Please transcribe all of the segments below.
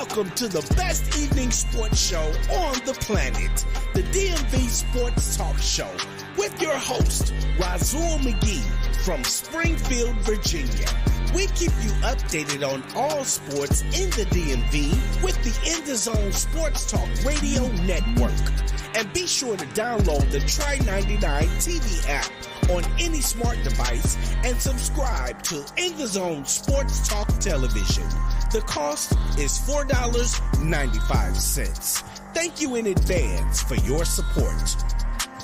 Welcome to the best evening sports show on the planet, the DMV Sports Talk Show, with your host, Razul McGee from Springfield, Virginia. We keep you updated on all sports in the DMV with the In the Zone Sports Talk Radio Network. And be sure to download the Try 99 TV app on any smart device and subscribe to In the Zone Sports Talk Television. The cost is $4.95. Thank you in advance for your support.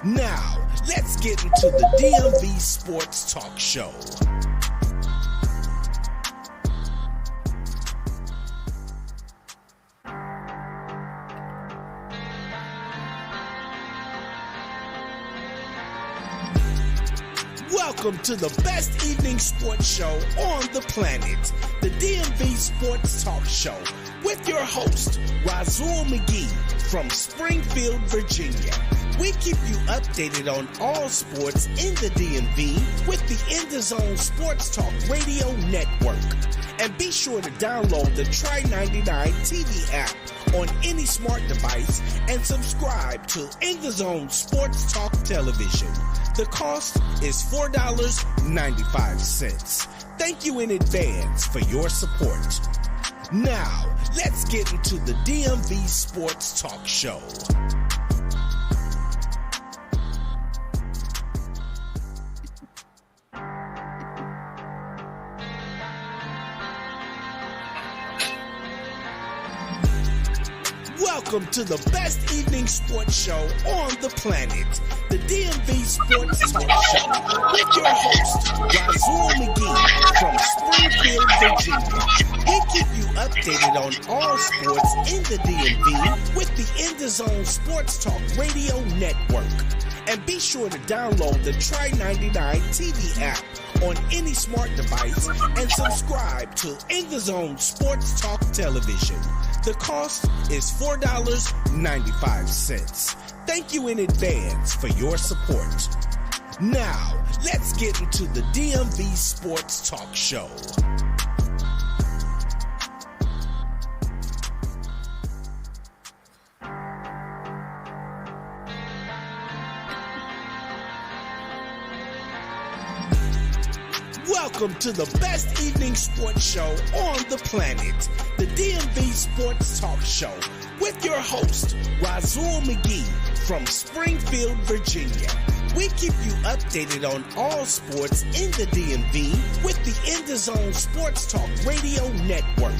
Now, let's get into the DMV Sports Talk Show. Welcome to the best evening sports show on the planet, the DMV Sports Talk Show, with your host, Razul McGee from Springfield, Virginia. We keep you updated on all sports in the DMV with the In the Zone Sports Talk Radio Network. And be sure to download the Try 99 TV app on any smart device and subscribe to In the Zone Sports Talk Television. The cost is $4.95. Thank you in advance for your support. Now, let's get into the DMV Sports Talk Show. Welcome to the best evening sports show on the planet, the DMV Sports Talk Show, with your host, Razul McGee from Springfield, Virginia. We keep you updated on all sports in the DMV with the In the Zone Sports Talk Radio Network. And be sure to download the Try 99 TV app on any smart device and subscribe to In the Zone Sports Talk Television. The cost is $4.95. Thank you in advance for your support. Now, let's get into the DMV Sports Talk Show. Welcome to the best evening sports show on the planet, the DMV Sports Talk Show, with your host, Razul McGee from Springfield, Virginia. We keep you updated on all sports in the DMV with the In the Zone Sports Talk Radio Network.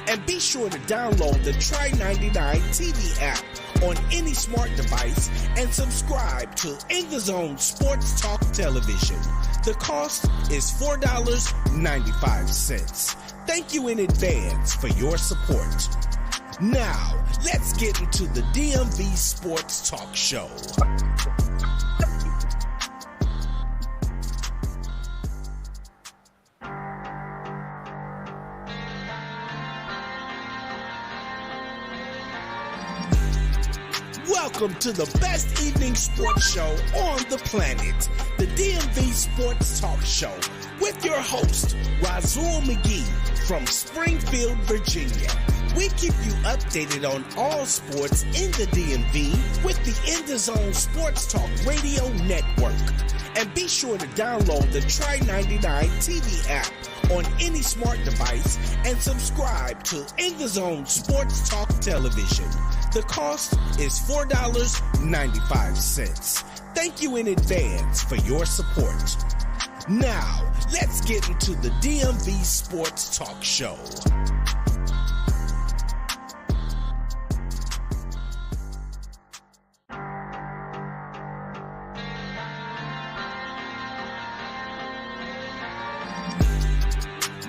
And be sure to download the Try 99 TV app on any smart device and subscribe to In the Zone Sports Talk Television. The cost is $4.95. Thank you in advance for your support. Now, let's get into the DMV Sports Talk Show. Welcome to the best evening sports show on the planet, the DMV Sports Talk Show, with your host, Razul McGee from Springfield, Virginia. We keep you updated on all sports in the DMV with the In the Zone Sports Talk Radio Network. And be sure to download the Try 99 TV app on any smart device and subscribe to In the Zone Sports Talk Television. The cost is $4.95. Thank you in advance for your support. Now, let's get into the DMV Sports Talk Show.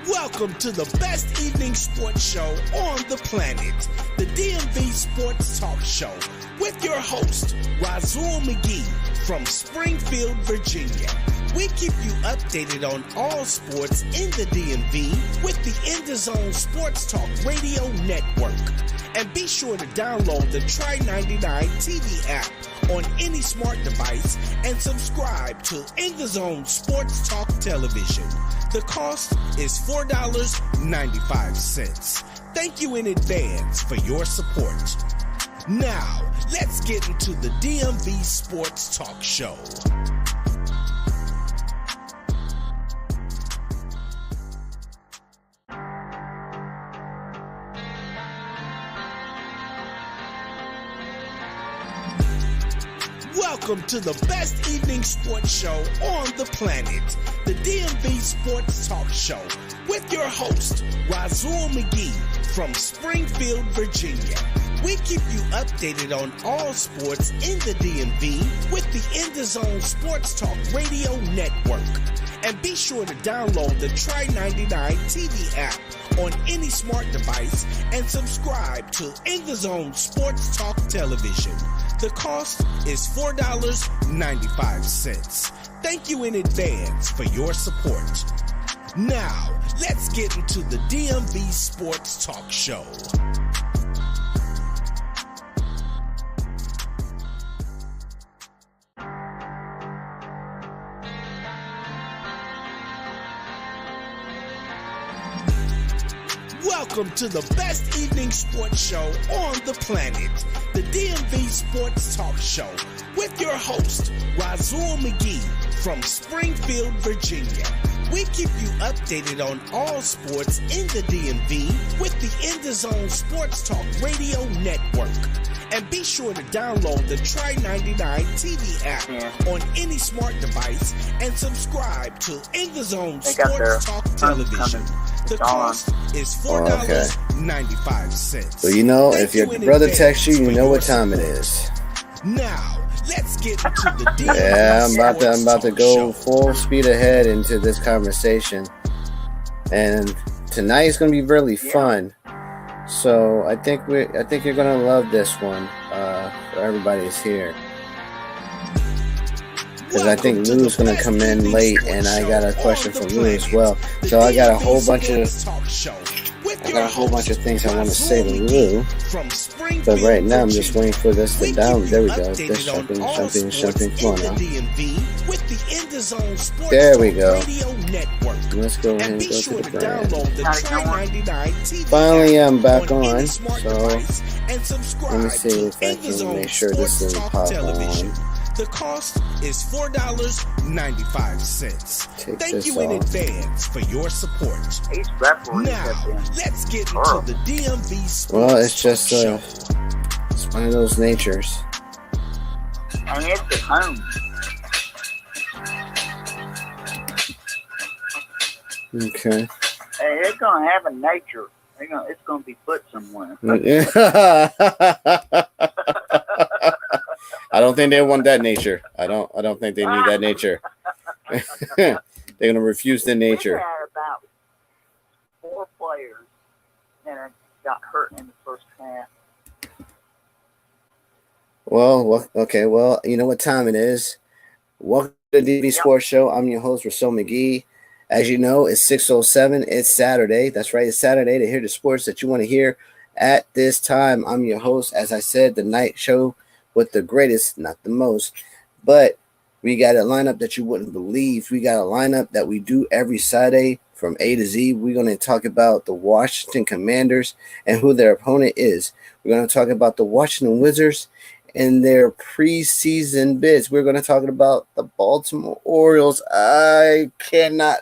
Welcome to the best evening sports show on the planet, the DMV Sports Talk Show, with your host, Razul McGee from Springfield, Virginia. We keep you updated on all sports in the DMV with the In the Zone Sports Talk Radio Network. And be sure to download the Try 99 TV app on any smart device and subscribe to In the Zone Sports Talk Television. The cost is $4.95. Thank you in advance for your support. Now, let's get into the DMV Sports Talk Show. Welcome to the best evening sports show on the planet, the DMV Sports Talk Show, with your host, Razul McGee from Springfield, Virginia. We keep you updated on all sports in the DMV with the In the Zone Sports Talk Radio Network. And be sure to download the Try 99 TV app on any smart device and subscribe to In the Zone Sports Talk Television. The cost is $4.95. Thank you in advance for your support. Now, let's get into the DMV Sports Talk Show. Welcome to the best evening sports show on the planet, the DMV Sports Talk Show, with your host, Razul McGee from Springfield, Virginia. We keep you updated on all sports in the DMV with the In the Zone Sports Talk Radio Network. And be sure to download the Try 99 TV app on any smart device and subscribe to In the Zone Sports Talk Television. The cost is $4.95. Well, you know, if your brother texts you, you know what time it is. Now, let's get into the deal. Yeah, I'm about to go full speed ahead into this conversation. And tonight's going to be really fun. So I think you're going to love this one for everybody that's here. Because I think Lou's going to come in late, and I got a question for Lou as well. So I got a whole bunch of things I want to say to Lou. But right now, I'm just waiting for this to down. There we go. This jumping. Come on now. There we go. Let's go ahead and go to the brand. Finally, I'm back on. So let me see if I can make sure this is pop on. The cost is $4.95. Thank you in advance for your support. Now, let's get into the DMV Sports Well, it's just it's one of those natures. And it's at home. Okay. Hey, it's gonna have a nature. It's gonna be put somewhere. I don't think they want that nature. I don't think they need that nature. They're gonna refuse the nature. We had about 4 players that got hurt in the first half. Well, okay. Well, you know what time it is. Welcome to the DB Sports Show. I'm your host, Razul McGee. As you know, it's 6:07. It's Saturday. That's right. It's Saturday to hear the sports that you want to hear at this time. I'm your host. As I said, the night show with the greatest, not the most, but we got a lineup that you wouldn't believe. We got a lineup that we do every Saturday from A to Z. We're going to talk about the Washington Commanders and who their opponent is. We're going to talk about the Washington Wizards and their preseason bids. We're going to talk about the Baltimore Orioles. I cannot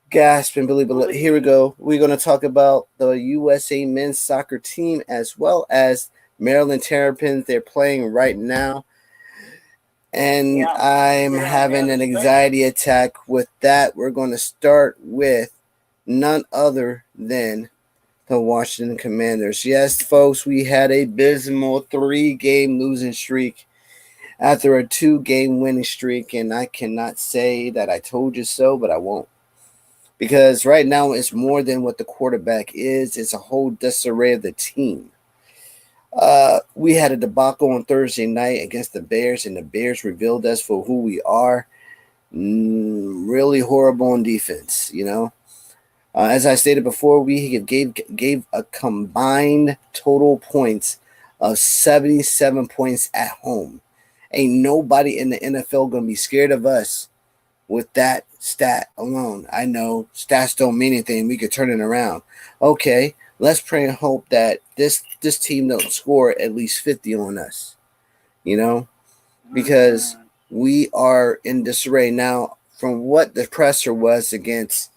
gasp and believe it. Here we go. We're going to talk about the USA men's soccer team as well as Maryland Terrapins. They're playing right now. And I'm having an anxiety attack with that. We're going to start with none other than the Washington Commanders. Yes, folks, we had a abysmal 3-game losing streak after a 2-game winning streak. And I cannot say that I told you so, but I won't. Because right now it's more than what the quarterback is. It's a whole disarray of the team. We had a debacle on Thursday night against the Bears, and the Bears revealed us for who we are. Really horrible on defense, you know. As I stated before, we gave a combined total points of 77 points at home. Ain't nobody in the NFL going to be scared of us with that stat alone. I know stats don't mean anything. We could turn it around. Okay, let's pray and hope that this team don't score at least 50 on us. You know, because we are in disarray now. From what the presser was against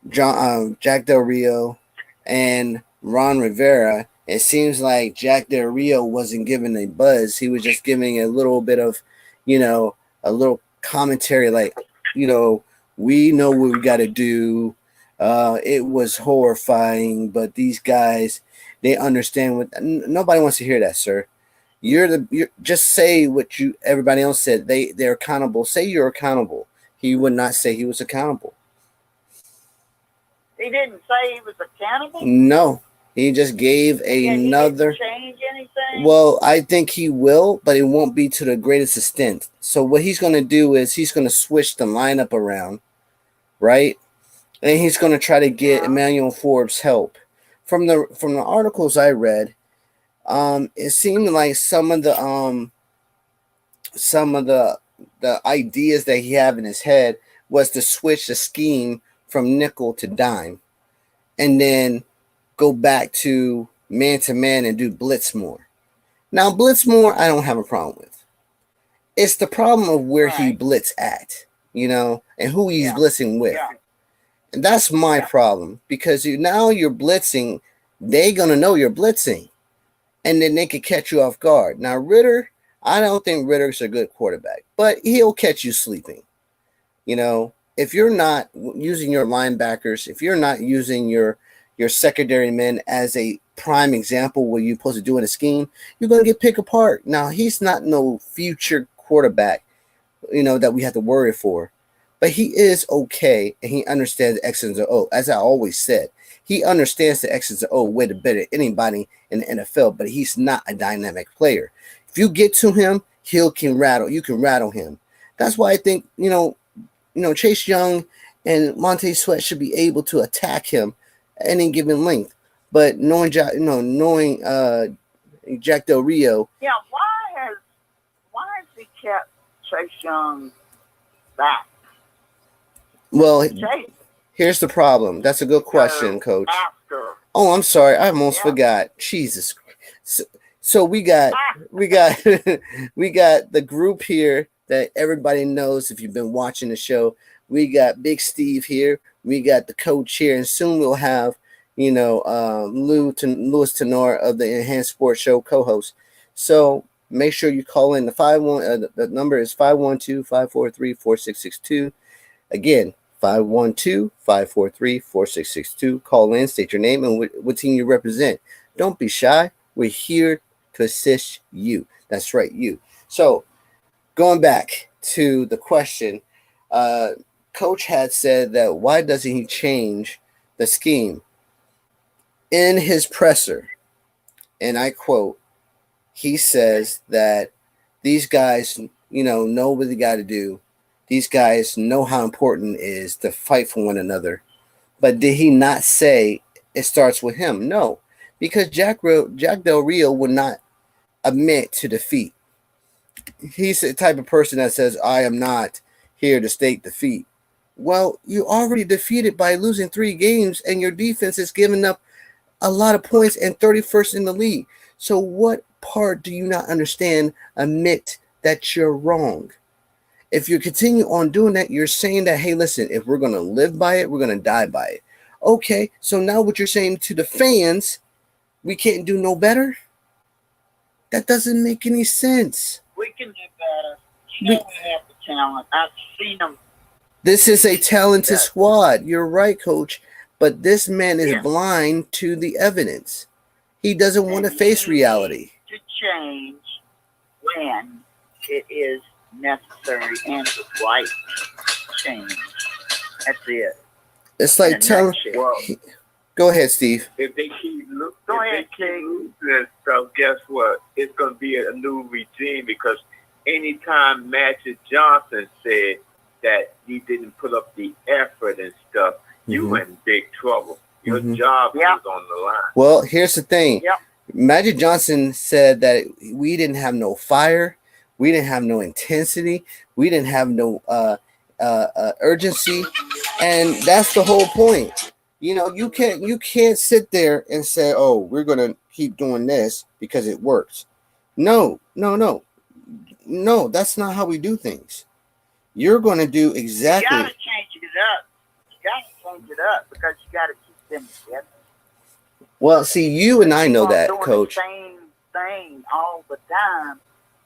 Jack Del Rio and Ron Rivera, it seems like Jack Del Rio wasn't giving a buzz. He was just giving a little bit of, a little commentary like, we know what we got to do. It was horrifying, but these guys, they understand what. Nobody wants to hear that, sir. You're just say what everybody else said. They're accountable. Say you're accountable. He would not say he was accountable. He didn't say he was accountable? No. He just gave another. He didn't change anything? Well, I think he will, but it won't be to the greatest extent. So what he's going to do is he's going to switch the lineup around, right? And he's going to try to get Emmanuel Forbes help. From the articles I read, it seemed like some of the ideas that he had in his head was to switch the scheme from nickel to dime, and then go back to man and do blitz more. Now, blitz more, I don't have a problem with. It's the problem of where he blitz at, and who he's blitzing with. Yeah. And that's my problem, because now you're blitzing, they're going to know you're blitzing, and then they could catch you off guard. Now, Ritter, I don't think Ritter's a good quarterback, but he'll catch you sleeping. If you're not using your linebackers, if you're not using your secondary men as a prime example what you're supposed to do in a scheme, you're going to get picked apart. Now, he's not no future quarterback, that we have to worry for. But he is okay, and he understands the X's and O's. As I always said, he understands the X's and O's way better than anybody in the NFL, but he's not a dynamic player. If you get to him, you can rattle him. That's why I think, Chase Young and Montez Sweat should be able to attack him at any given length. But knowing Jack Del Rio. Yeah, why has he kept Chase Young back? Well, here's the problem. That's a good question, Coach. Oh, I'm sorry. I almost forgot. Jesus. So we got we got the group here that everybody knows if you've been watching the show. We got Big Steve here. We got the coach here, and soon we'll have Louis Tenor of the Enhanced Sports Show co-host. So make sure you call in. The number is 512-543-4662. Again, 512-543-4662. Call in, state your name and what team you represent. Don't be shy. We're here to assist you. That's right, you. So going back to the question, Coach had said that why doesn't he change the scheme? In his presser, and I quote, he says that these guys, know what they got to do. These guys know how important it is to fight for one another. But did he not say it starts with him? No, because Jack Del Rio would not admit to defeat. He's the type of person that says, I am not here to state defeat. Well, you already defeated by losing 3 games, and your defense is giving up a lot of points and 31st in the league. So what part do you not understand? Admit that you're wrong. If you continue on doing that, you're saying that, hey, listen, if we're going to live by it, we're going to die by it. Okay, so now what you're saying to the fans, we can't do no better? That doesn't make any sense. We can do better. We have the talent. I've seen them. This is a talented squad. You're right, Coach. But this man is blind to the evidence. He doesn't want to face reality. To change when it is necessary and the right change. That's it. It's like telling. Go ahead, Steve. If they keep losing stuff, guess what? It's going to be a new regime, because anytime Magic Johnson said that he didn't put up the effort and stuff, you were in big trouble. Your job was on the line. Well, here's the thing. Magic Johnson said that we didn't have no fire. We didn't have no intensity. We didn't have no urgency, and that's the whole point. You can't sit there and say, "Oh, we're gonna keep doing this because it works." No, that's not how we do things. You're going to do exactly. You got to change it up. You got to change it up because you got to keep them together. Well, see, you and I know that, doing Coach. The same thing all the time.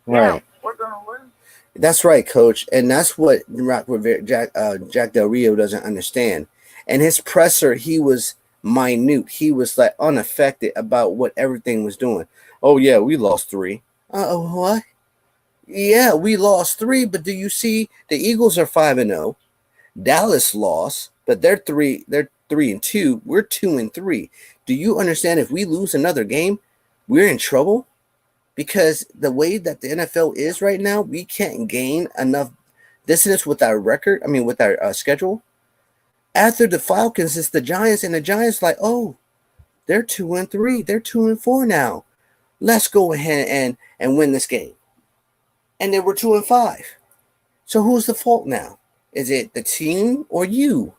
Right. Yeah, we're going to lose. That's right, Coach, and that's what Jack Del Rio doesn't understand. And his presser, he was minute. He was like unaffected about what everything was doing. Oh yeah, we lost 3. What? Yeah, we lost 3, but do you see the Eagles are 5-0. Dallas lost, but they're 3-2. We're 2-3. Do you understand if we lose another game, we're in trouble? Because the way that the NFL is right now, we can't gain enough distance with our record. I mean, with our schedule. After the Falcons, it's the Giants, and the Giants like, oh, they're 2-3. They're 2-4 now. Let's go ahead and win this game. And they were 2-5. So who's the fault now? Is it the team or you?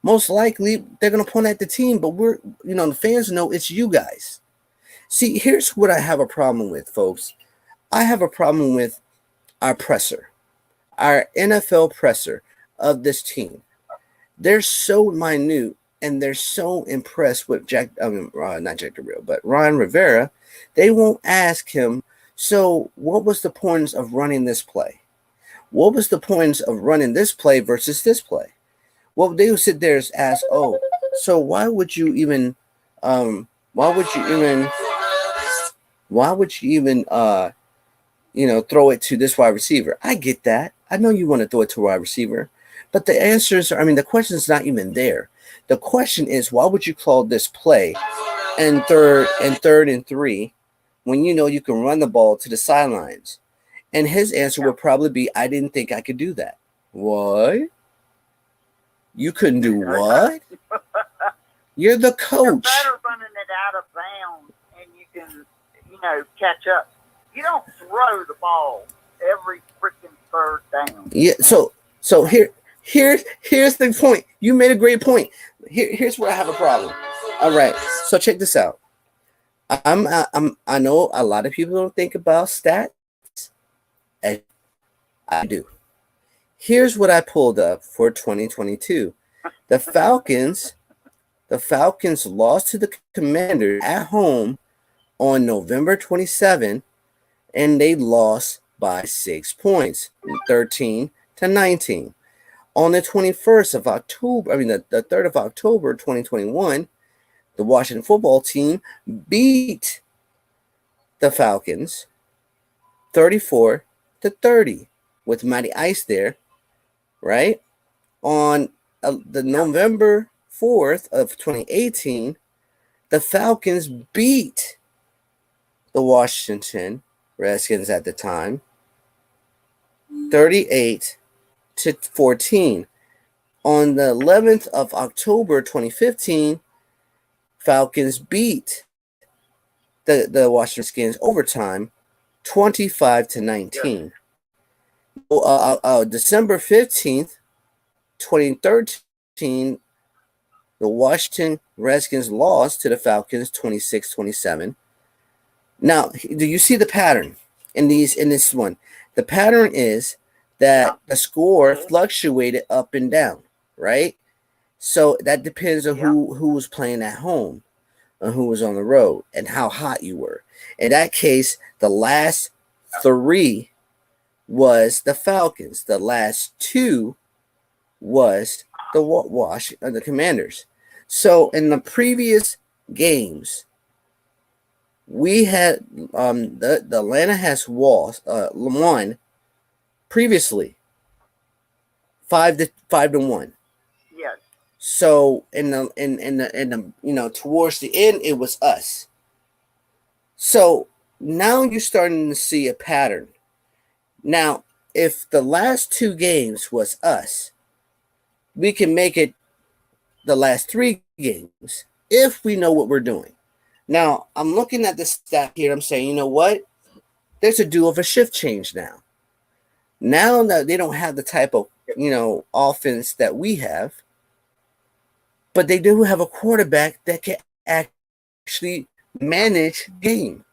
Most likely they're gonna point at the team, but the fans know it's you guys. See, here's what I have a problem with, folks. I have a problem with our presser, our NFL presser of this team. They're so minute and they're so impressed with not Jack Del Rio, but Ron Rivera. They won't ask him, so what was the point of running this play? What was the point of running this play versus this play? Well, they would sit there and ask, oh, so why would you even throw it to this wide receiver? I get that. I know you want to throw it to a wide receiver, but the answers are, the question is not even there. The question is, why would you call this play and third and 3 when you can run the ball to the sidelines? And his answer would probably be, I didn't think I could do that. What? You couldn't do what? You're the coach. You're better running it out of bounds and you can, catch up. You don't throw the ball every freaking third down. Yeah, so here's the point. You made a great point. Here's where I have a problem. All right, so check this out. I know a lot of people don't think about stats. I do. Here's what I pulled up for 2022. The Falcons lost to the Commanders at home on November 27, and they lost by 6 points, 13-19. On the 21st of October, the 3rd of October, 2021, the Washington football team beat the Falcons 34-30 with Matty Ice there, right? On the November 4th of 2018, the Falcons beat the Washington Redskins at the time 38-14. On the 11th of October 2015, Falcons beat the Washington Redskins overtime 25-19. December 15th, 2013, the Washington Redskins lost to the Falcons 26-27. Now, do you see the pattern in this one? The pattern is that the score fluctuated up and down, right? So that depends on who was playing at home and who was on the road and how hot you were. In that case, the last 3 was the Falcons. The last 2 was the Commanders. So in the previous games, we had the Atlanta has won previously 5-1. Yes. So in the towards the end, it was us. So now you're starting to see a pattern. Now, if the last 2 games was us, we can make it the last 3 games if we know what we're doing. Now, I'm looking at this stat here. I'm saying, you know what? There's a due of a shift change now. Now that they don't have the type of offense that we have, but they do have a quarterback that can actually manage game.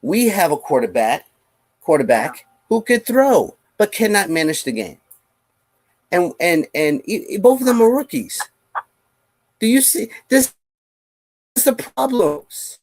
We have a quarterback who could throw but cannot manage the game. And both of them are rookies. Do you see this? Is the problems?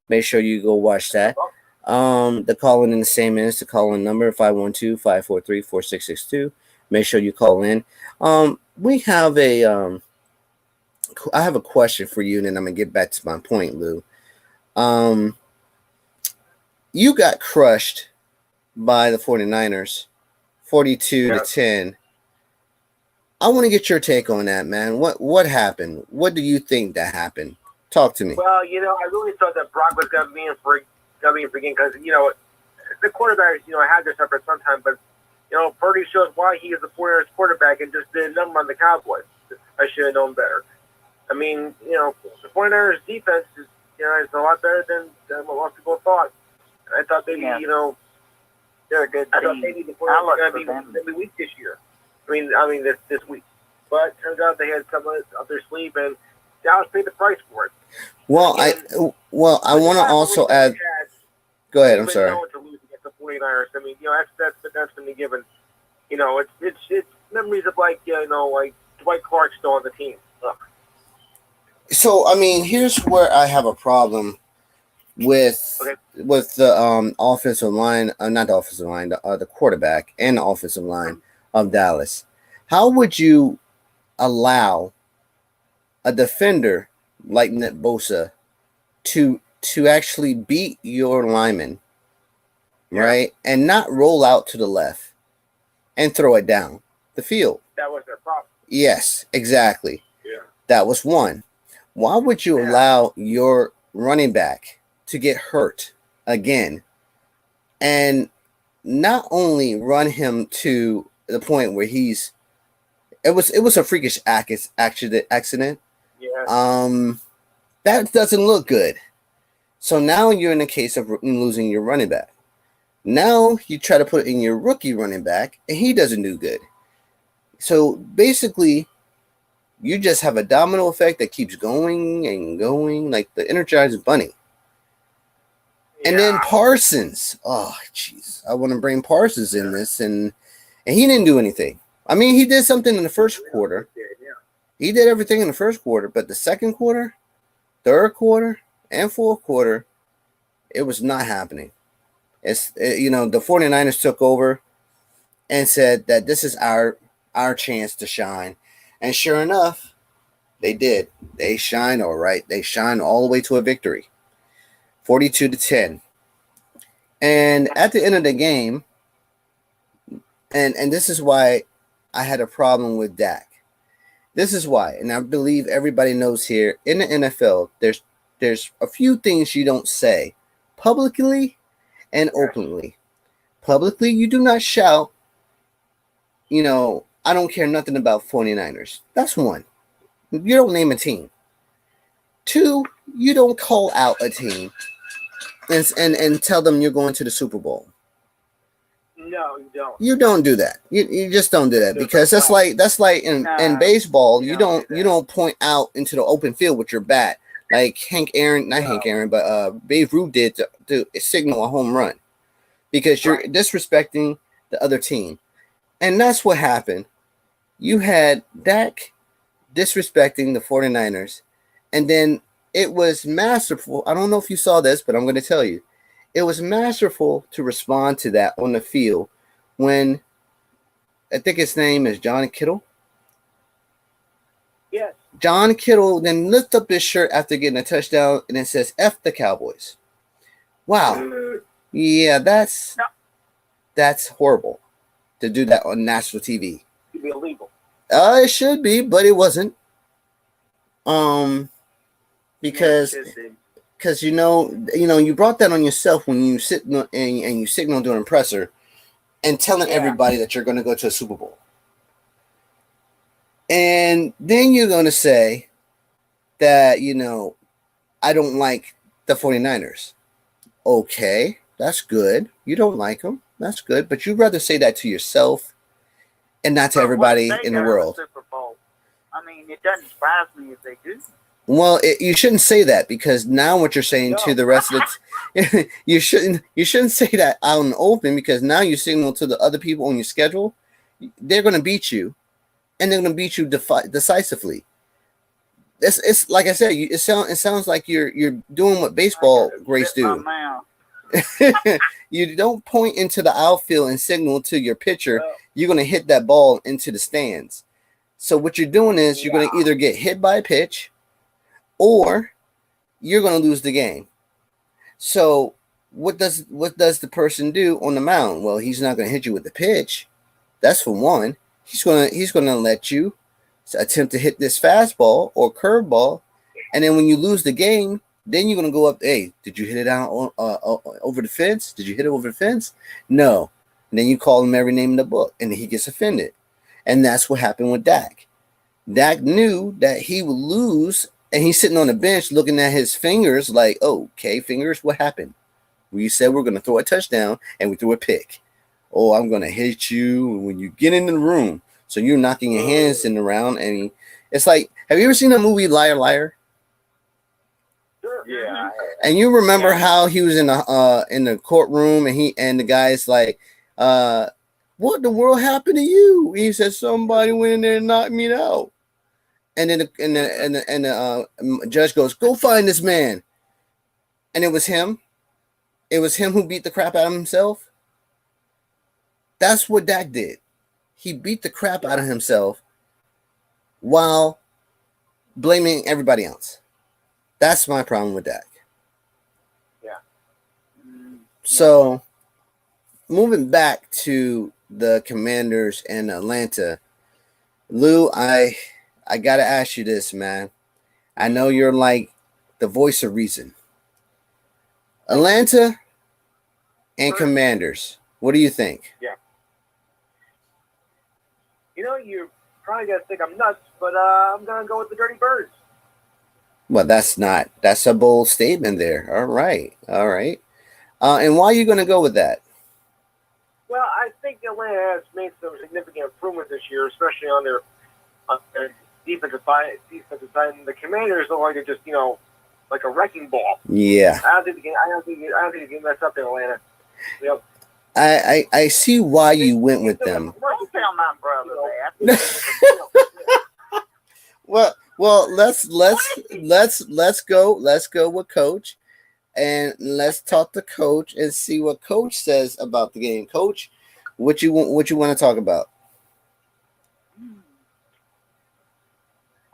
Make sure you go watch that. The call in the same is the call in number 512-543-4662. Make sure you call in. We have I have a question for you, and then I'm gonna get back to my point, Lou. You got crushed by the 49ers, 42-10. I want to get your take on that, man. What happened? What do you think that happened? Talk to me. Well, I really thought that Brock was going to be in for game because, the quarterbacks, had their stuff for some time, but, Purdy shows why he is the 49ers quarterback and just did a number on the Cowboys. I should have known better. I mean, the 49ers defense is, is a lot better than what most people thought. I thought maybe, they're a good team. I thought maybe the 49ers were going to be weak this year. I mean this week. But turns out they had something up their sleeve, and Dallas paid the price for it. Well, I want to also add. Go ahead. I'm sorry. To lose against the 49ers. I mean, that's been a given. You know, it's memories of like Dwight Clark still on the team. Ugh. So I mean, here's where I have a problem with the offensive line, not the offensive line, the quarterback and the offensive line of Dallas. How would you allow a defender like Nick Bosa to actually beat your lineman, right, and not roll out to the left and throw it down the field? That was their problem. Yes, exactly. Yeah. That was one. Why would you allow your running back to get hurt again and not only run him to the point where it was a freakish accident. Yeah. That doesn't look good. So now you're in a case of losing your running back. Now you try to put in your rookie running back and he doesn't do good. So basically you just have a domino effect that keeps going and going like the Energized Bunny. And then Parsons. Oh, jeez. I want to bring Parsons in this, and he didn't do anything. I mean, he did something in the first quarter. He did everything in the first quarter, but the second quarter, third quarter, and fourth quarter, it was not happening. The 49ers took over and said that this is our chance to shine. And sure enough, they did. They shined all right. They shined all the way to a victory. 42-10. And at the end of the game, and this is why I had a problem with Dak. This is why, and I believe everybody knows here in the NFL, there's a few things you don't say publicly and openly. Publicly, you do not shout, I don't care nothing about 49ers. That's one. You don't name a team. Two, you don't call out a team and tell them you're going to the Super Bowl. No, you don't. You don't do that. You just don't do that because that's like in baseball. You don't point out into the open field with your bat like Hank Aaron, but Babe Ruth did to signal a home run because you're disrespecting the other team, and that's what happened. You had Dak disrespecting the 49ers, and then it was masterful. I don't know if you saw this, but I'm going to tell you. It was masterful to respond to that on the field when I think his name is John Kittle. Yes. John Kittle then lifted up his shirt after getting a touchdown and it says F the Cowboys. Wow. Yeah, that's horrible to do that on national TV. It'd be illegal. It should be, but it wasn't. Because you brought that on yourself when you sit and you signal during presser and telling everybody that you're going to go to a Super Bowl. And then you're going to say that, I don't like the 49ers. Okay, that's good. You don't like them. That's good. But you'd rather say that to yourself and not to everybody in the world. Super Bowl? I mean, it doesn't surprise me if they do. Well, you shouldn't say that because now what you're saying to the rest of the you shouldn't say that out in the open because now you signal to the other people on your schedule they're going to beat you and they're going to beat you decisively. It's like I said, it sounds like you're doing what baseball greats do. You don't point into the outfield and signal to your pitcher you're going to hit that ball into the stands. So what you're doing is you're going to either get hit by a pitch or you're going to lose the game. So what does the person do on the mound? Well, he's not going to hit you with the pitch. That's for one. He's going to let you attempt to hit this fastball or curveball, and then when you lose the game, then you're going to go up. Hey, did you hit it out over the fence? Did you hit it over the fence? No. And then you call him every name in the book, and he gets offended. And that's what happened with Dak. Dak knew that he would lose. And he's sitting on the bench looking at his fingers like, oh, okay, fingers, what happened? We said we're going to throw a touchdown, and we threw a pick. Oh, I'm going to hit you when you get in the room. So you're knocking your hands in the round. And it's like, have you ever seen that movie Liar, Liar? Sure. Yeah. And you remember how he was in the courtroom and the guy's like, what the world happened to you? He said, somebody went in there and knocked me out. And then the judge goes, go find this man. And it was him. It was him who beat the crap out of himself. That's what Dak did. He beat the crap out of himself while blaming everybody else. That's my problem with Dak. Yeah. So, moving back to the Commanders and Atlanta, Lou, I got to ask you this, man. I know you're like the voice of reason. Atlanta and Commanders, what do you think? Yeah. You know, you're probably going to think I'm nuts, but I'm going to go with the Dirty Birds. Well, that's a bold statement there. All right. And why are you going to go with that? Well, I think Atlanta has made some significant improvements this year, especially on their defensive side. And the Commanders look like they're just, like a wrecking ball. Yeah. I don't think they can mess up in Atlanta. Yep. I see why you went with them. Don't tell my brother that. Well, let's go with Coach, and let's talk to Coach and see what Coach says about the game. Coach, what you want to talk about?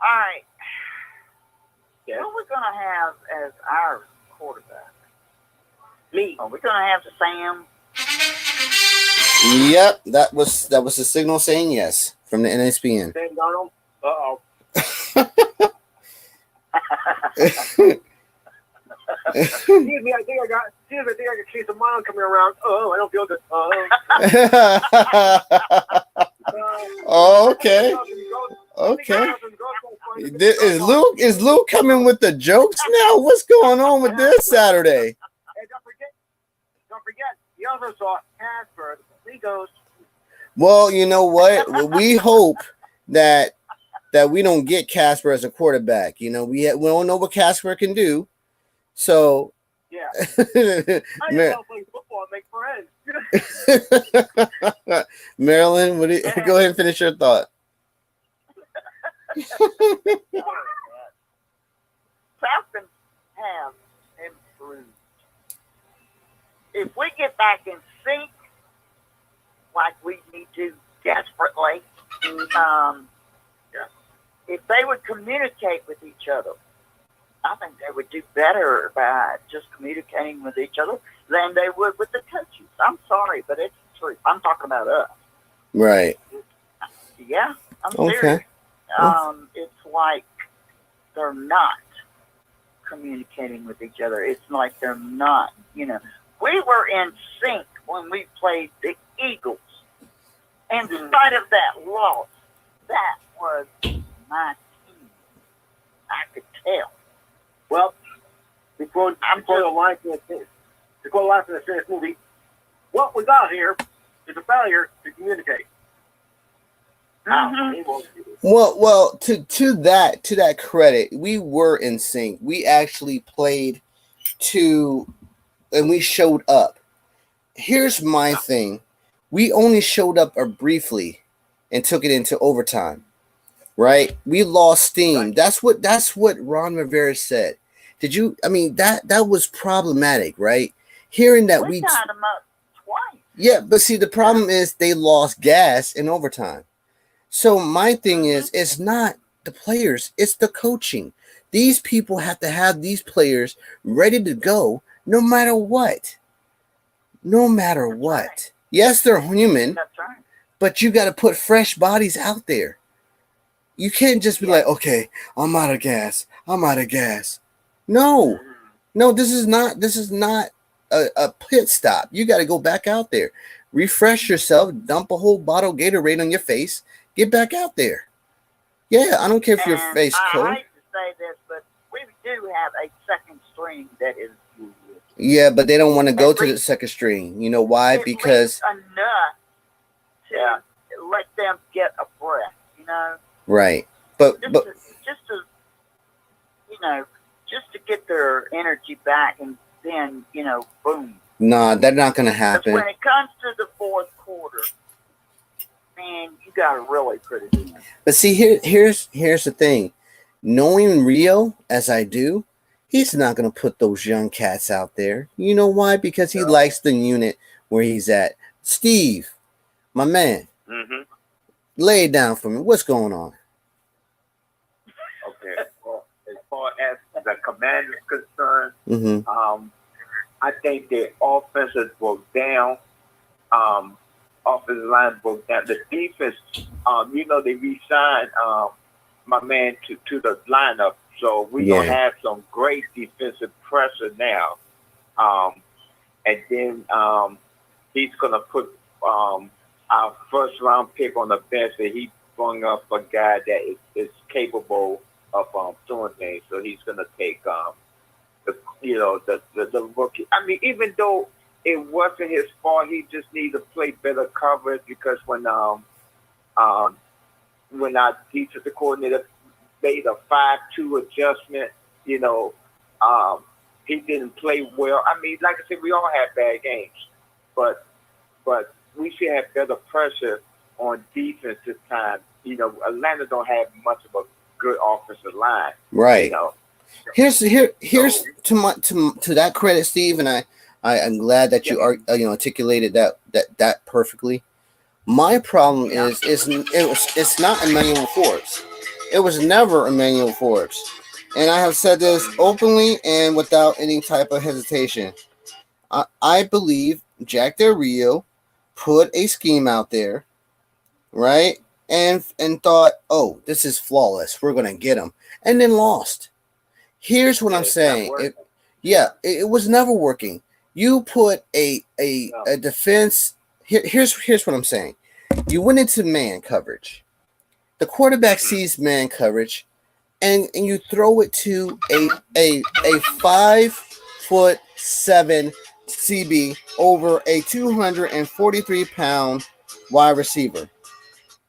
All right. Yeah. What are we gonna have as our quarterback? Me. Are we gonna have Sam? Yep, that was the signal saying yes from the NSPN. Sam Darnold. Uh-oh. Excuse me, I think I got a case of mine coming around. Oh, I don't feel good. Okay. Is Luke coming with the jokes now? What's going on with this Saturday? Hey, don't forget, you also saw Casper, the Ghost. Well, you know what? We hope that we don't get Casper as a quarterback. We don't know what Casper can do. So yeah, I just want to play football and make friends. Marilyn, go ahead and finish your thought. Falcons have improved. If we get back in sync, like we need to desperately, if they would communicate with each other, I think they would do better by just communicating with each other than they would with the coaches. I'm sorry, but it's the truth. I'm talking about us. Right. Yeah, I'm serious. It's like they're not communicating with each other. It's like they're not, We were in sync when we played the Eagles. And in spite of that loss, that was my team. I could tell. Well, before the line from the movie, what we got here is a failure to communicate. Mm-hmm. Well, to that credit, we were in sync. We actually played and we showed up. Here's my thing: we only showed up briefly and took it into overtime. Right? We lost steam. That's what Ron Rivera said. That was problematic, right? Hearing that we tied them up twice. Yeah, but see, the problem is they lost gas in overtime. So my thing is, it's not the players, it's the coaching. These people have to have these players ready to go no matter what. No matter what. Right. Yes, they're human, That's right. But you got to put fresh bodies out there. You can't just be like, okay, I'm out of gas. No, this is not a pit stop. You got to go back out there, refresh yourself, dump a whole bottle of Gatorade on your face, get back out there. Yeah, I don't care if your face cold. I hate to say this, but we do have a second string that is good. Yeah, but they don't want to go to the second string. You know why? Because enough to let them get a breath. Right, but just to get their energy back, and then boom. Nah, that's not gonna happen. When it comes to the fourth quarter, man, you got to really put it in. But see, here's the thing. Knowing Rio as I do, he's not going to put those young cats out there. You know why? Because he likes the unit where he's at. Steve, my man, lay it down for me. What's going on? Okay. Well, as far as the Commanders concerned, I think their offenses broke down. Offensive line broke down. The defense, they re-signed my man to the lineup. So we're going to have some great defensive pressure now. And then he's going to put our first-round pick on the bench that he brought up a guy that is capable of doing things. So he's going to take the rookie. I mean, even though it wasn't his fault, he just needed to play better coverage because when our defensive coordinator made a 5-2 adjustment, he didn't play well. I mean, like I said, we all have bad games, but we should have better pressure on defense this time. Atlanta don't have much of a good offensive line, right? Here's to that credit, Steve, and I'm glad that you articulated that perfectly. My problem is it's not Emmanuel Forbes. It was never Emmanuel Forbes, and I have said this openly and without any type of hesitation. I believe Jack Del Rio put a scheme out there, right, and thought, oh, this is flawless. We're gonna get him, and then lost. Here's what I'm saying. It was never working. You put a defense. Here's what I'm saying. You went into man coverage. The quarterback sees man coverage, and you throw it to a 5'7" CB over a 243-pound wide receiver,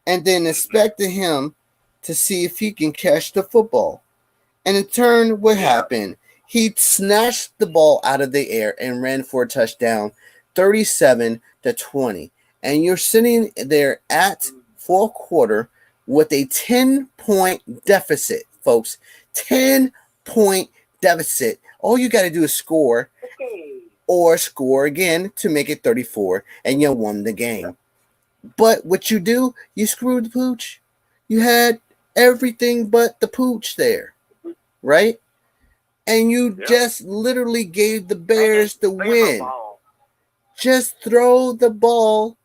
and then expected him to see if he can catch the football. And in turn, what happened? He snatched the ball out of the air and ran for a touchdown, 37-20. And you're sitting there at fourth quarter with a 10-point deficit, folks. 10-point deficit. All you got to do is score or score again to make it 34, and you won the game. But what you do, you screwed the pooch. You had everything but the pooch there, right? And you just literally gave the Bears the win. Just throw the ball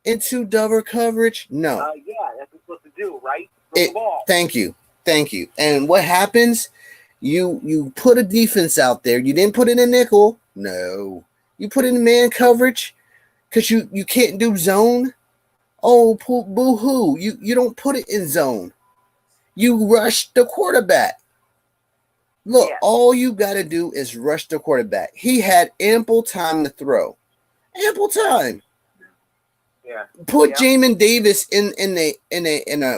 into double coverage. No. That's what you're supposed to do, right? Throw the ball. Thank you. And what happens? You put a defense out there. You didn't put it in nickel. No. You put it in man coverage because you can't do zone. Oh, boo-hoo. You don't put it in zone. You rush the quarterback. Look, all you got to do is rush the quarterback. He had ample time to throw. Ample time. Yeah. Put Jamin Davis in a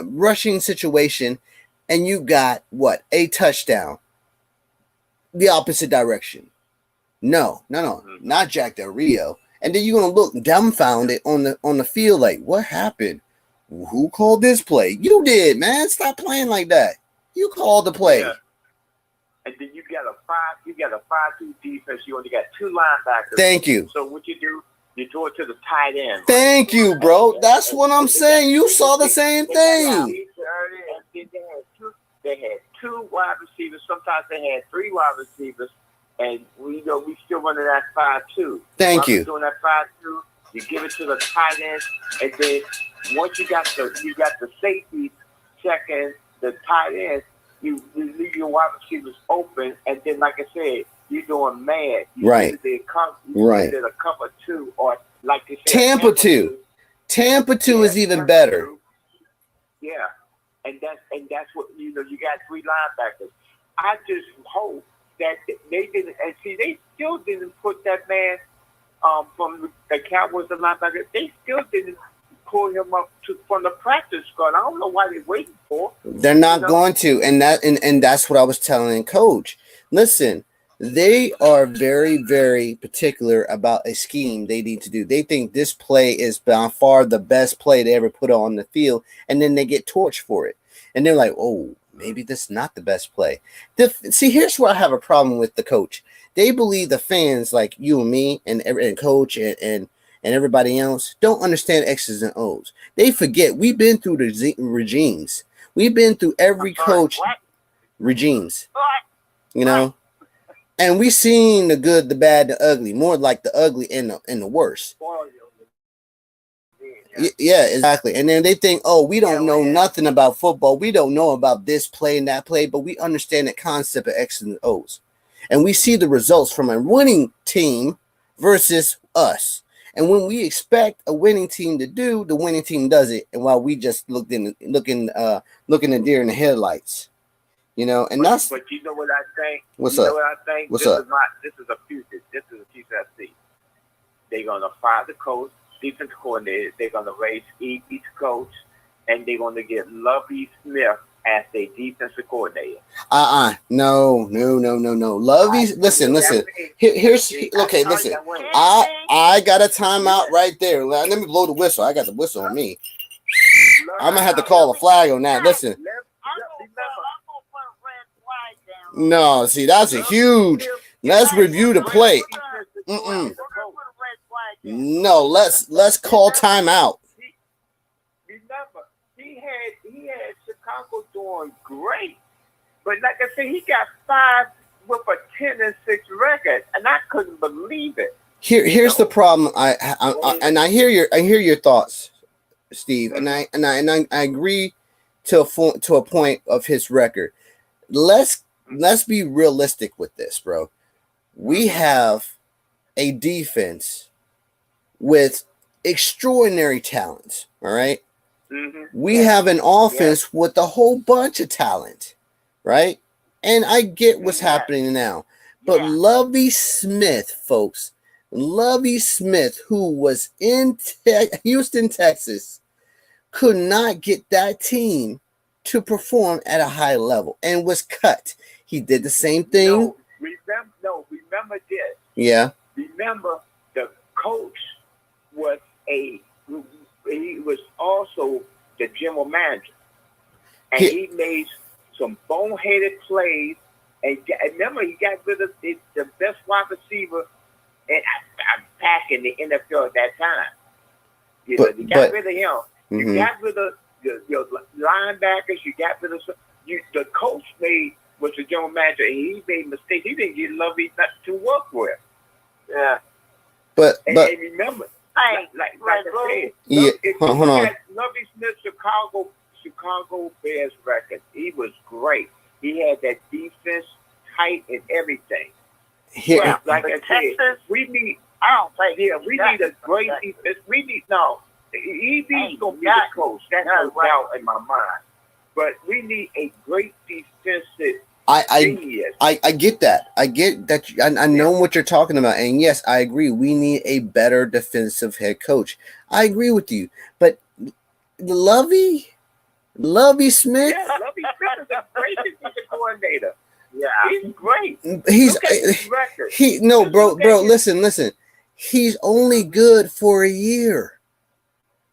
rushing situation, and you got what? A touchdown. The opposite direction. No, not Jack Del Rio. And then you're gonna look dumbfounded on the field like, what happened? Who called this play? You did, man. Stop playing like that. You called the play. Yeah. And then you got a 5-2 defense. You only got 2 linebackers. Thank you. So what you do? You throw it to the tight end. Thank you, bro. That's what I'm saying. You saw the same thing. They had 2 wide receivers. Sometimes they had 3 wide receivers, and we still running that 5-2. Thank you. Doing that 5-2, you give it to the tight end, and then once you got the safety checking the tight end, you leave your wide receivers open, and then like I said, you're doing man. Right. Did a cover 2, or like you said, Tampa 2. Tampa 2 is even better. Yeah. And that's what you got 3 linebackers. I just hope that they didn't, and see, they still didn't put that man from the Cowboys, the linebacker. They still didn't pull him up from the practice squad. I don't know why they're waiting for. They're not going to, and that's what I was telling Coach. Listen, They are very, very particular about a scheme they need to do. They think this play is by far the best play they ever put on the field, and then they get torched for it. And they're like, oh, maybe this is not the best play. See, here's where I have a problem with the coach. They believe the fans, like you and me and coach and everybody else, don't understand X's and O's. They forget we've been through the regimes. We've been through every coach regimes, you know. And we seen the good, the bad, the ugly, more like the ugly and the worst. Yeah, exactly. And then they think, oh, we don't know nothing about football. We don't know about this play and that play, but we understand the concept of X's and O's. And we see the results from a winning team versus us. And when we expect a winning team to do, the winning team does it. And while we just looking a deer in the headlights. You know, and that's. But you know what I think? What's up? You know what I think? What's this up? This is a future. This is a future I see. They're gonna fire the coach, defense coordinator. They're gonna raise each coach, and they're gonna get Lovie Smith as their defensive coordinator. No. Lovie, listen. Here's okay. Listen, I got a timeout right there. Let me blow the whistle. I got the whistle on me. I'm gonna have to call a flag on that. Listen. No, see, that's a huge. Let's review the play. No, let's call timeout. Remember, he had Chicago doing great, but like I said, he got 5 with a 10-6 record, and I couldn't believe it. Here's the problem. I hear your thoughts, Steve, and I agree to a point of his record. Let's be realistic with this, bro. We have a defense with extraordinary talents, all right? Mm-hmm. We have an offense with a whole bunch of talent, right? And I get what's happening now. But Lovie Smith, folks, Lovie Smith, who was in Houston, Texas, could not get that team to perform at a high level and was cut. He did the same thing. Remember this. Yeah. Remember, the coach was he was also the general manager. And he made some boneheaded plays. And remember, he got rid of the best wide receiver back in the NFL at that time. You got rid of him. You got rid of your linebackers. You got rid of the coach was the general manager, and he made mistakes. He didn't get Lovie to work with. Yeah. But remember, like I said, hold on. Lovie Smith, Chicago Bears record. He was great. He had that defense tight and everything. Like I said, we need. I don't think. Yeah, we need a great defense. We need He's gonna be the coach. That's no doubt in my mind. But we need a great defensive. I get that. I get that. I know what you're talking about. And yes, I agree. We need a better defensive head coach. I agree with you. But Lovie Smith? Yeah, Lovie Smith is a great defensive coordinator. Yeah, he's great. Bro, listen. He's only good for a year.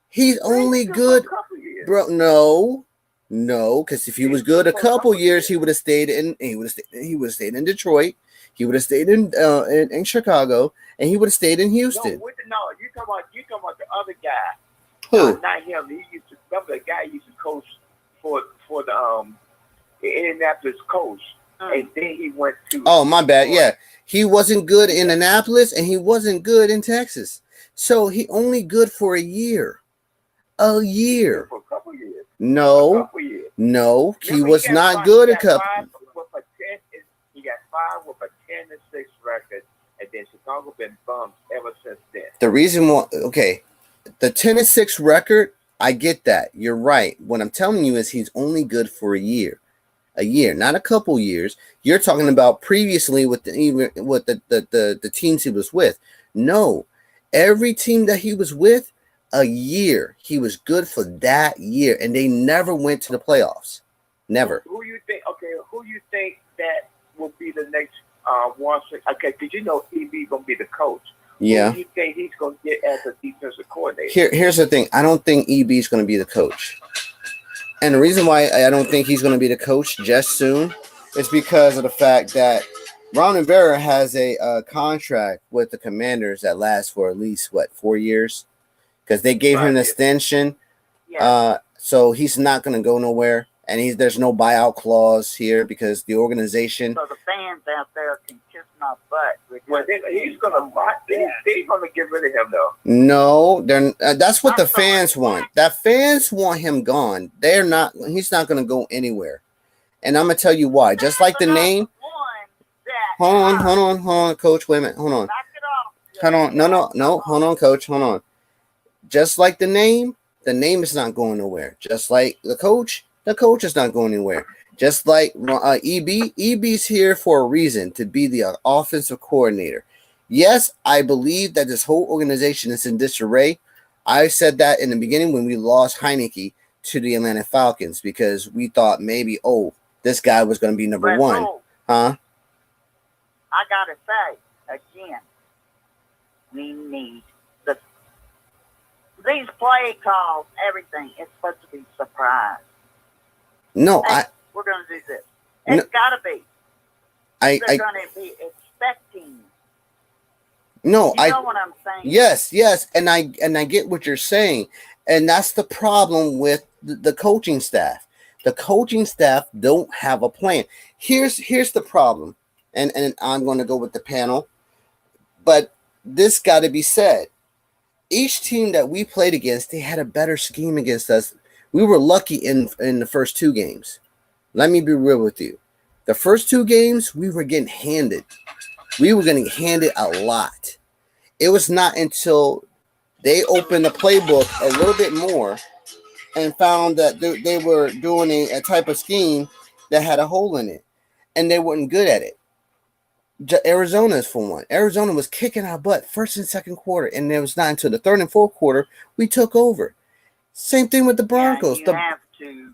He's only good. Bro, no, because if he was good a couple years, he would have stayed in. He would have stayed in Detroit. He would have stayed in Chicago, and he would have stayed in Houston. You talking about the other guy? Who? Not him. He used to remember the guy used to coach for the Indianapolis coach, and then he went to. Oh, my bad. Yeah, he wasn't good in Indianapolis, and he wasn't good in Texas. So he only good for a year. A year. For a couple years. No, he was not good a couple. He got 5 with a 10-6 record, and then Chicago been bummed ever since then. The reason why, the 10-6 record, I get that. You're right. What I'm telling you is he's only good for a year, not a couple years. You're talking about previously with the teams he was with. No, every team that he was with. A year. He was good for that year, and they never went to the playoffs. Never. Who you think? Okay, who you think that will be the next Washington. Okay, did you know EB gonna be the coach? Yeah. Who do you think he's gonna get as a defensive coordinator? Here's the thing. I don't think EB is going to be the coach. And the reason why I don't think he's going to be the coach just soon is because of the fact that Ron Rivera has a contract with the Commanders that lasts for at least, 4 years? Because they gave him an extension. Yeah. So he's not going to go nowhere. And there's no buyout clause here because the organization. So the fans out there can kiss my butt. Well, he's gonna they're gonna get rid of him though. No, that's what the fans want. The fans want him gone. They're not. He's not going to go anywhere. And I'm gonna tell you why. Just like the name. Hold on, Coach. Wait a minute. Hold on. Hold on. No. Hold on, Coach. Hold on. Just like the name is not going nowhere. Just like the coach is not going anywhere. Just like EB's here for a reason, to be the offensive coordinator. Yes, I believe that this whole organization is in disarray. I said that in the beginning when we lost Heineke to the Atlanta Falcons because we thought maybe, this guy was going to be number one. Huh? I got to say, again, we need these play calls, everything is supposed to be surprise. No, we're going to do this. It's got to be. They're going to be expecting. No, you know what I'm saying? Yes, and I get what you're saying, and that's the problem with the coaching staff. The coaching staff don't have a plan. Here's the problem, and I'm going to go with the panel, but this got to be said. Each team that we played against, they had a better scheme against us. We were lucky in the first 2 games. Let me be real with you. The first 2 games, we were getting handed. We were getting handed a lot. It was not until they opened the playbook a little bit more and found that they were doing a type of scheme that had a hole in it, and they weren't good at it. Arizona is for one. Arizona was kicking our butt first and second quarter, and it was not until the third and fourth quarter we took over. Same thing with the Broncos. Yeah, you have to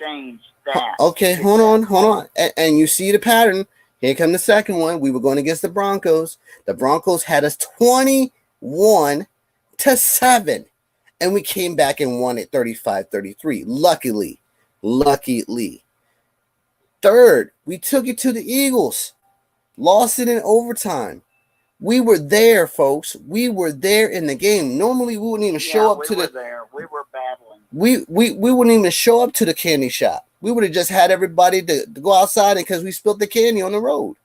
change that. Okay, hold on. And you see the pattern. Here come the second one. We were going against the Broncos. The Broncos had us 21-7, and we came back and won it 35-33. Luckily. Third, we took it to the Eagles. Lost it in overtime. We were there, folks. We were there in the game. Normally, we wouldn't even show up to the. We were battling. We wouldn't even show up to the candy shop. We would have just had everybody to go outside because we spilled the candy on the road.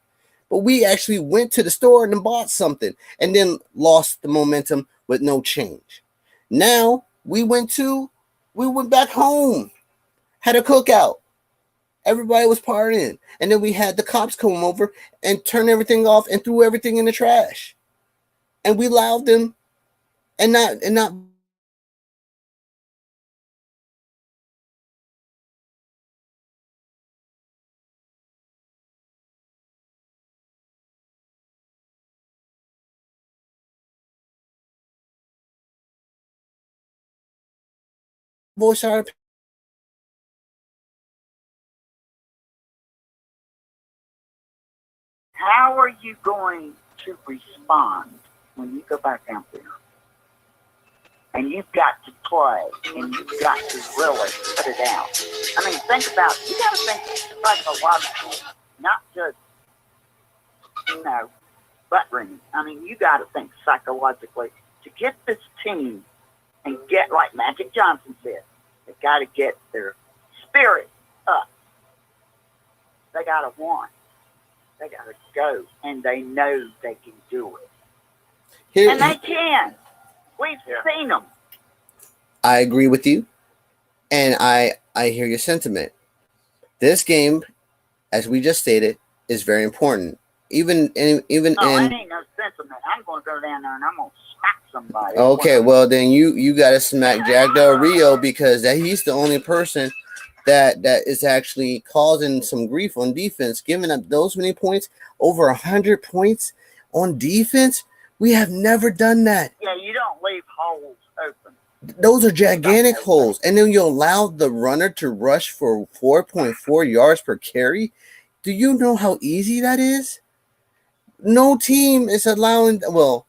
But we actually went to the store and bought something, and then lost the momentum with no change. Now we went back home, had a cookout. Everybody was partying. And then we had the cops come over and turn everything off and threw everything in the trash. And we allowed them and not voice our opinion. How are you going to respond when you go back out there? And you've got to play, and you've got to really put it out. I mean, think about it. You got to think psychologically, not just, butt-ringing. I mean, you got to think psychologically to get this team and get, like Magic Johnson said, they got to get their spirit up. They got to want. They got to go, and they know they can do it. And they can. We've seen them. I agree with you, and I hear your sentiment. This game, as we just stated, is very important. It ain't no sentiment. I'm going to go down there and I'm going to smack somebody. Okay, well then you got to smack Jack Del Rio because he's the only person that is actually causing some grief on defense, giving up those many points, over 100 points on defense. We have never done that. Yeah, you don't leave holes open. Those are gigantic holes. And then you allow the runner to rush for 4.4 yards per carry. Do you know how easy that is? No team is allowing. Well,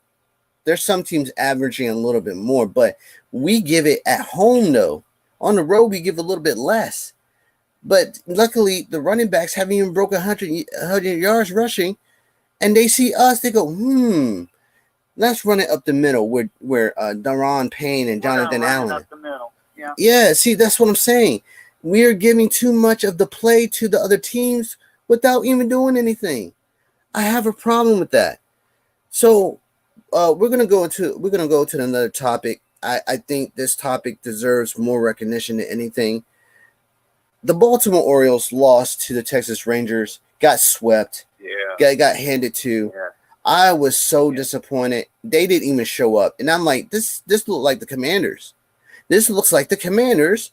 there's some teams averaging a little bit more, but we give it at home though. On the road, we give a little bit less. But luckily, the running backs haven't even broken 100 yards rushing, and they see us. They go, let's run it up the middle where Daron Payne and Jonathan Allen. Up the middle. Yeah. Yeah, see, that's what I'm saying. We're giving too much of the play to the other teams without even doing anything. I have a problem with that. So we're gonna go to another topic. I think this topic deserves more recognition than anything. The Baltimore Orioles lost to the Texas Rangers, got swept, got handed to. Yeah. I was so disappointed. They didn't even show up. And I'm like, this looked like the Commanders. This looks like the Commanders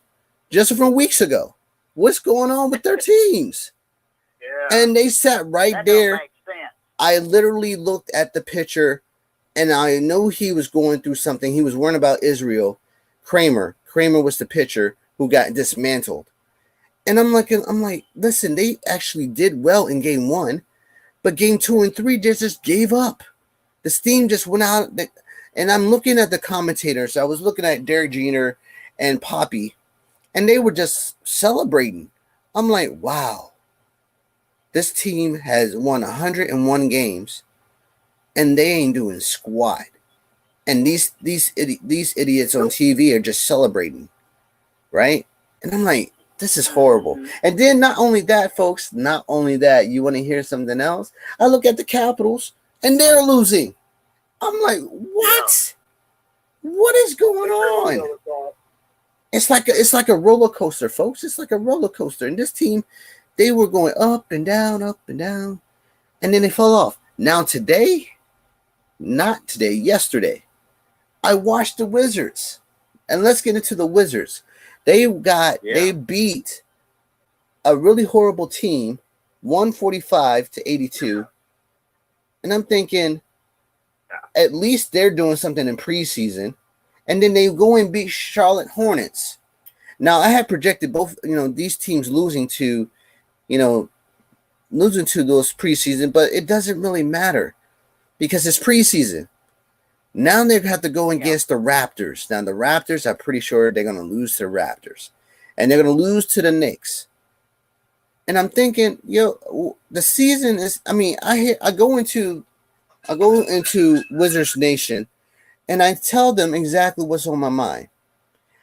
just from weeks ago. What's going on with their teams? Yeah. And they sat right That there. don't make sense. I literally looked at the pitcher, and I know he was going through something. He was worrying about Israel. Kramer was the pitcher who got dismantled. And I'm like, listen, they actually did well in game 1, but game 2 and 3 just gave up. The steam just went out. And I'm looking at the commentators. I was looking at Derek Jeter and Poppy, and they were just celebrating. I'm like, wow, this team has won 101 games, and they ain't doing squat. And these idiots on TV are just celebrating, right? And I'm like, this is horrible. And then not only that, folks, you want to hear something else? I look at the Capitals, and they're losing. I'm like, what? What is going on? It's like a roller coaster, folks. It's like a roller coaster. And this team, they were going up and down, and then they fell off. Now yesterday, I watched the Wizards. And let's get into the Wizards. They beat a really horrible team, 145-82. And I'm thinking, at least they're doing something in preseason. And then they go and beat Charlotte Hornets. Now, I had projected both, these teams losing to those preseason, but it doesn't really matter because it's preseason. Now they have to go against the Raptors. Now, the Raptors, I'm pretty sure they're going to lose to the Raptors. And they're going to lose to the Knicks. And I'm thinking, the season is, I go into Wizards Nation, and I tell them exactly what's on my mind.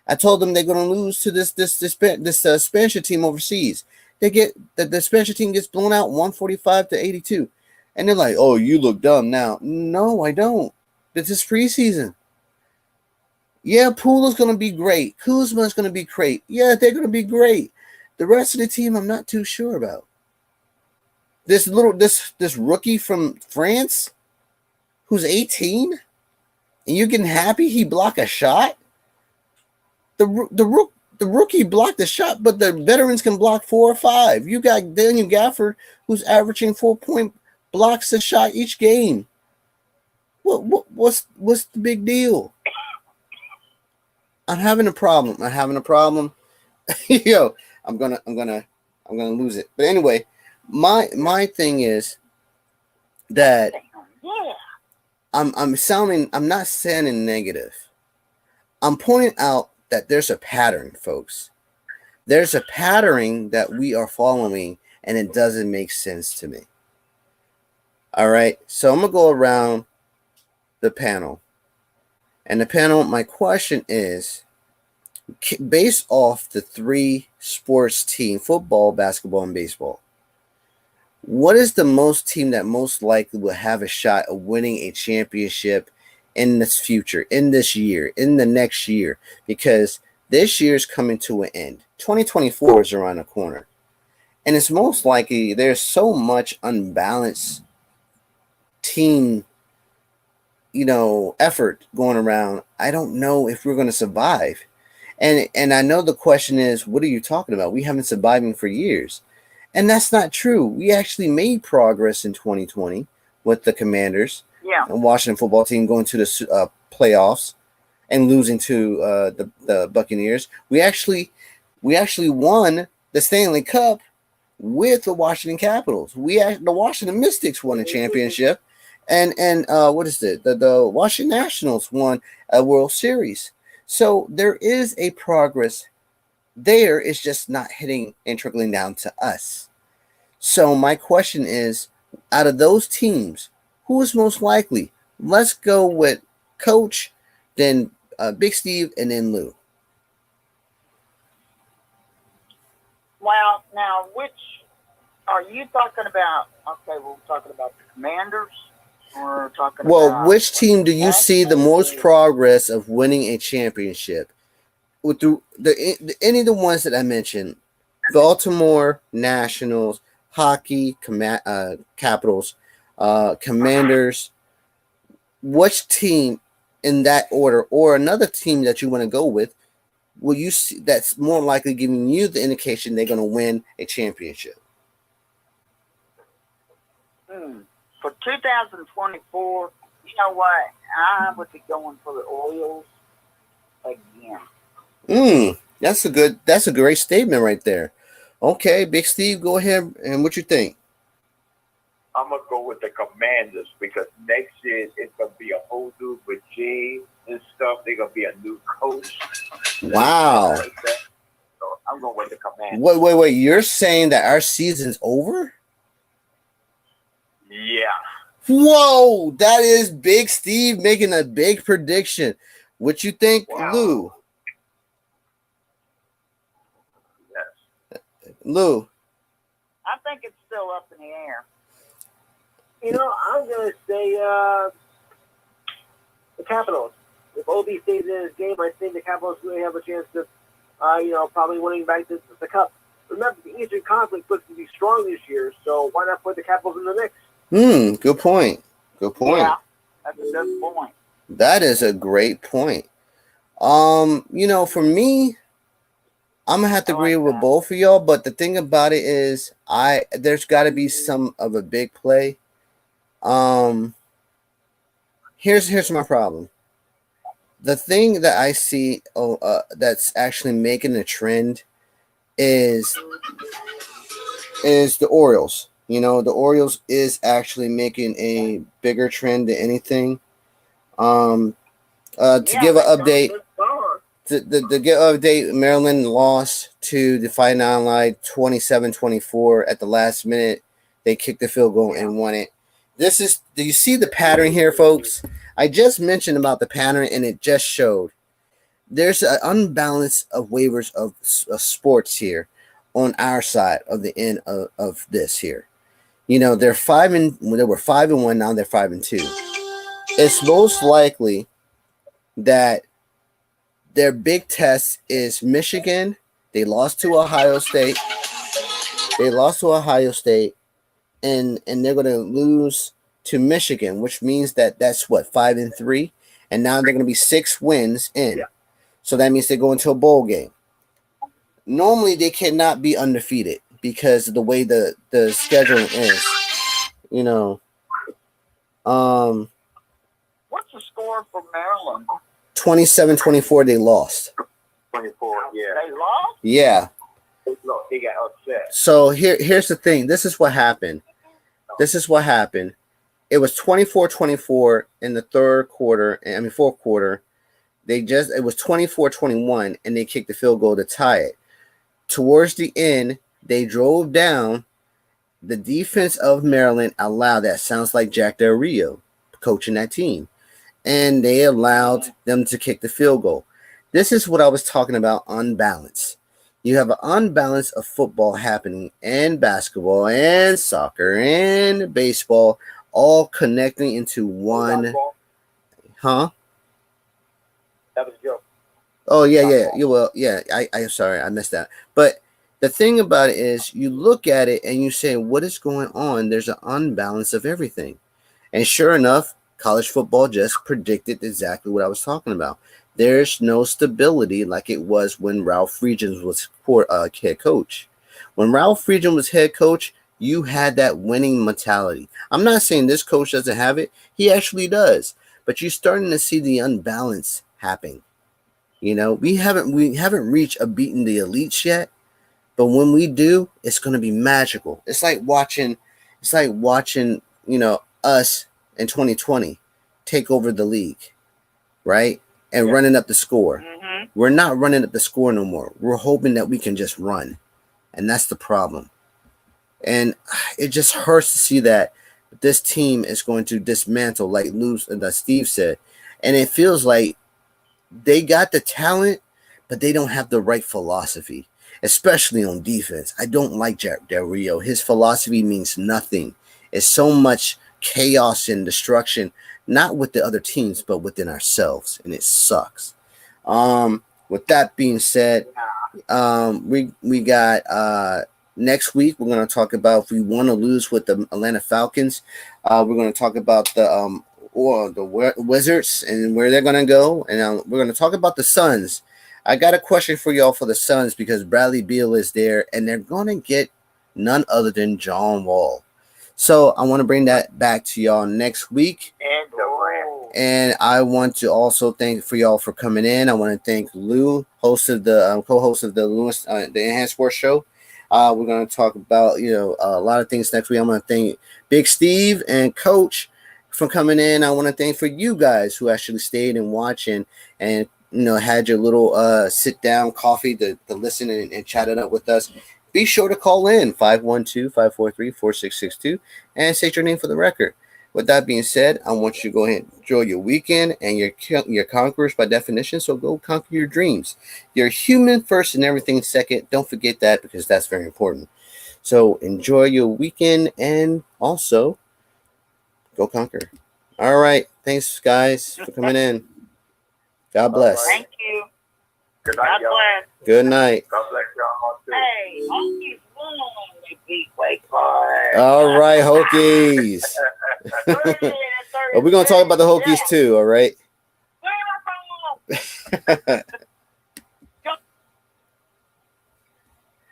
I told them they're going to lose to this Spanish team overseas. They get the Spanish team gets blown out 145-82, and they're like, "Oh, you look dumb now." No, I don't. This is preseason. Yeah, Poole is going to be great. Kuzma is going to be great. Yeah, they're going to be great. The rest of the team, I'm not too sure about. This rookie from France, who's 18, and you're getting happy he blocked a shot. The rookie blocked the shot, but the veterans can block 4 or 5. You got Daniel Gafford, who's averaging 4-point blocks a shot each game. What's the big deal? I'm having a problem. I'm gonna lose it. But anyway, my thing is that I'm not sounding negative. I'm pointing out that there's a pattern, folks. There's a pattern that we are following, and it doesn't make sense to me. All right, so I'm gonna go around the panel. And the panel, my question is, based off the 3 sports team, football, basketball, and baseball, what is the most team that most likely will have a shot of winning a championship in this future, in this year, in the next year? Because this year is coming to an end. 2024 is around the corner. And it's most likely there's so much unbalanced team effort going around. I don't know if we're going to survive. And I know the question is, what are you talking about? We haven't surviving for years. And that's not true. We actually made progress in 2020 with the Commanders and Washington football team going to the playoffs and losing to the Buccaneers. We actually won the Stanley Cup with the Washington Capitals. The Washington Mystics won a championship. And what is it? The Washington Nationals won a World Series. So there is a progress there. It's just not hitting and trickling down to us. So my question is, out of those teams, who is most likely? Let's go with Coach, then Big Steve, and then Lou. Well, now, which are you talking about? Okay, we're talking about the Commanders. We're talking about which team do you see the most progress of winning a championship? With any of the ones that I mentioned, Baltimore, Nationals, Hockey, Capitals, Commanders. Which team in that order, or another team that you want to go with, will you see that's more likely giving you the indication they're going to win a championship? For 2024, you know what? I would be going for the Orioles again. That's a great statement right there. Okay, Big Steve, go ahead, and what you think? I'm gonna go with the Commanders because next year it's gonna be a whole new regime and stuff. They're gonna be a new coach. Wow. So I'm going with the Commanders. Wait. You're saying that our season's over? Yeah. Whoa, that is Big Steve making a big prediction. What you think, Wow. Lou? Yes. Lou? I think it's still up in the air. You know, I'm going to say the Capitals. If Obi stays in his game, I think the Capitals really have a chance to, probably winning back the Cup. Remember, the Eastern Conference looks to be strong this year, so why not put the Capitals in the mix? Good point. Yeah, that's a good point. That is a great point. For me, I'm gonna have to agree with both of y'all, but the thing about it is there's gotta be some of a big play. Here's my problem. The thing that I see that's actually making a trend is the Orioles. The Orioles is actually making a bigger trend than anything. To give an update, Maryland lost to the Fighting Illini 27-24 at the last minute. They kicked the field goal and won it. Do you see the pattern here, folks? I just mentioned about the pattern, and it just showed. There's an unbalance of waivers of sports here on our side of the end of this here. They were 5-1, now they're 5-2. It's most likely that their big test is Michigan. They lost to Ohio State. And they're going to lose to Michigan, which means that's 5-3, and now they're going to be 6 wins in. Yeah. So that means they go into a bowl game. Normally, they cannot be undefeated because of the way the scheduling is. What's the score for Maryland? 27-24, they lost. 24, yeah. They lost? Yeah. They got upset. So here's the thing. This is what happened. It was 24-24 in the fourth quarter. It was 24-21, and they kicked the field goal to tie it. Towards the end, they drove down. The defense of Maryland allowed that. Sounds like Jack Del Rio coaching that team. And they allowed them to kick the field goal. This is what I was talking about, unbalance. You have an unbalance of football happening, and basketball, and soccer, and baseball, all connecting into one. Huh? That was a joke. Oh, yeah. I'm sorry, I missed that. But the thing about it is, you look at it and you say, what is going on? There's an unbalance of everything. And sure enough, college football just predicted exactly what I was talking about. There's no stability like it was when Ralph Friedgen was head coach. When Ralph Friedgen was head coach, you had that winning mentality. I'm not saying this coach doesn't have it. He actually does. But you're starting to see the unbalance happen. We haven't reached a beating the elites yet. But when we do, it's going to be magical. It's like watching, us in 2020 take over the league, right? And running up the score. Mm-hmm. We're not running up the score no more. We're hoping that we can just run. And that's the problem. And it just hurts to see that this team is going to dismantle, like Steve said. And it feels like they got the talent, but they don't have the right philosophy, especially on defense. I don't like Del Rio. His philosophy means nothing. It's so much chaos and destruction, not with the other teams, but within ourselves, and it sucks. With that being said, we got next week we're going to talk about if we want to lose with the Atlanta Falcons. We're going to talk about the Wizards and where they're going to go, and we're going to talk about the Suns. I got a question for y'all for the Suns because Bradley Beal is there, and they're going to get none other than John Wall. So I want to bring that back to y'all next week. And I want to also thank for y'all for coming in. I want to thank Lou, host of the co-host of the Lewis the Enhanced Sports Show. We're going to talk about a lot of things next week. I'm going to thank Big Steve and Coach for coming in. I want to thank for you guys who actually stayed and watched and had your little sit down coffee to listen and chat it up with us. Be sure to call in 512-543-4662 and state your name for the record. With that being said, I want you to go ahead and enjoy your weekend and your conquerors by definition. So go conquer your dreams. You're human first and everything second. Don't forget that because that's very important. So enjoy your weekend and also go conquer. All right. Thanks, guys, for coming in. God bless. Thank you. Good night, God y'all. bless. Good night. God bless y'all too. Hey, Hokies won the Geek Wake Park. All right, Hokies. We're going to talk about the Hokies too, all right?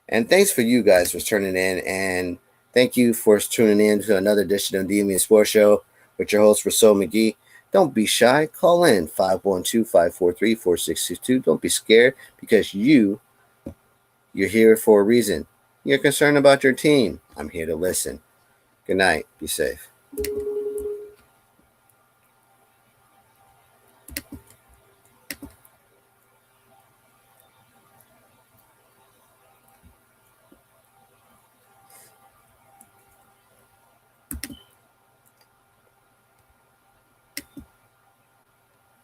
And thanks for you guys for tuning in. And thank you for tuning in to another edition of the DMV Sports Show with your host, Rasul McGee. Don't be shy. Call in 512-543-4662. Don't be scared because you're here for a reason. You're concerned about your team. I'm here to listen. Good night. Be safe.